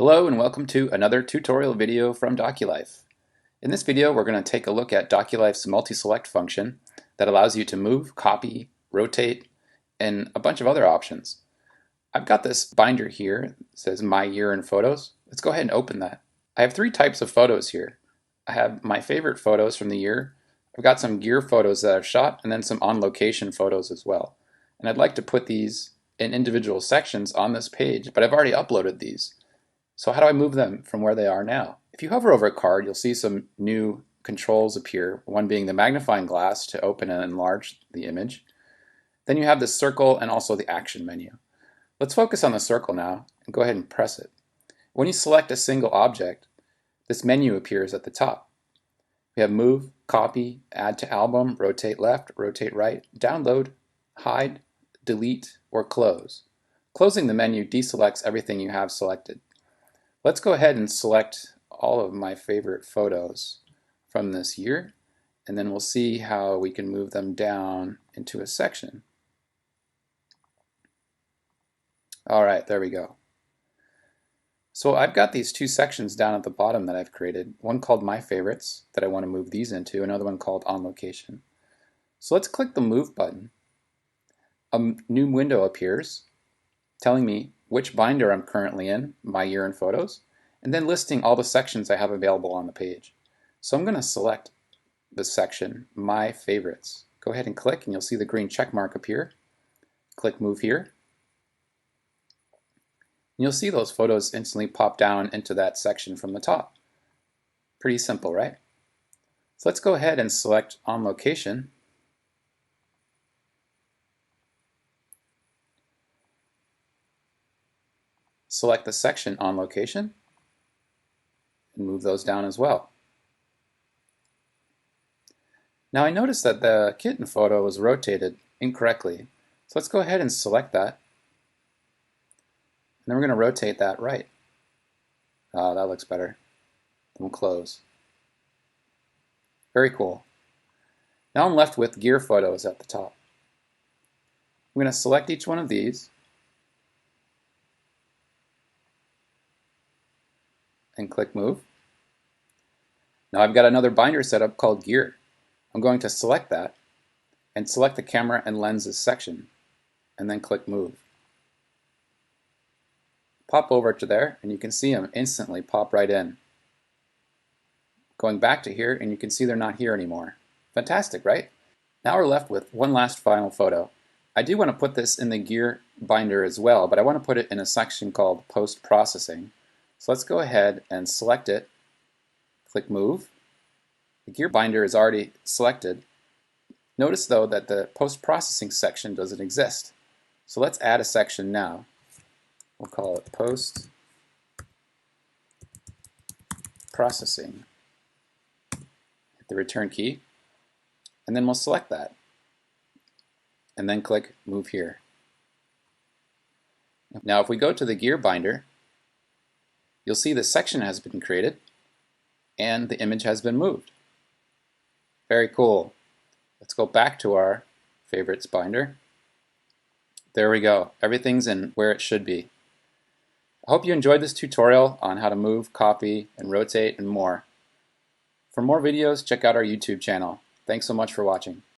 Hello and welcome to another tutorial video from Doculife. In this video we're going to take a look at Doculife's multi-select function that allows you to move, copy, rotate, and a bunch of other options. I've got this binder here that says My Year in Photos. Let's go ahead and open that. I have three types of photos here. I have my favorite photos from the year. I've got some gear photos that I've shot and then some on-location photos as well. And I'd like to put these in individual sections on this page, but I've already uploaded these. So how do I move them from where they are now? If you hover over a card, you'll see some new controls appear, one being the magnifying glass to open and enlarge the image. Then you have the circle and also the action menu. Let's focus on the circle now and go ahead and press it. When you select a single object, this menu appears at the top. We have move, copy, add to album, rotate left, rotate right, download, hide, delete, or close. Closing the menu deselects everything you have selected. Let's go ahead and select all of my favorite photos from this year, and then we'll see how we can move them down into a section. All right, there we go. So I've got these two sections down at the bottom that I've created, one called My Favorites that I want to move these into, another one called On Location. So let's click the Move button. A new window appears telling me which binder I'm currently in, My Year in Photos, and then listing all the sections I have available on the page. So I'm going to select the section, My Favorites. Go ahead and click and you'll see the green check mark appear. Click Move here. And you'll see those photos instantly pop down into that section from the top. Pretty simple, right? So let's go ahead and select On Location. Select the section On Location and move those down as well. Now I noticed that the kitten photo was rotated incorrectly, so let's go ahead and select that. And then we're going to rotate that right. Oh, that looks better. Then we'll close. Very cool. Now I'm left with gear photos at the top. I'm going to select each one of these and click Move. Now I've got another binder set up called Gear. I'm going to select that and select the camera and lenses section and then click Move. Pop over to there and you can see them instantly pop right in. Going back to here and you can see they're not here anymore. Fantastic, right? Now we're left with one last final photo. I do want to put this in the gear binder as well, but I want to put it in a section called Post-Processing. So let's go ahead and select it, click Move. The gear binder is already selected. Notice though that the post-processing section doesn't exist. So let's add a section now. We'll call it Post-Processing. Hit the return key, and then we'll select that. And then click Move here. Now if we go to the gear binder, you'll see the section has been created and the image has been moved. Very cool. Let's go back to our favorites binder. There we go. Everything's in where it should be. I hope you enjoyed this tutorial on how to move, copy, and rotate and more. For more videos, check out our YouTube channel. Thanks so much for watching.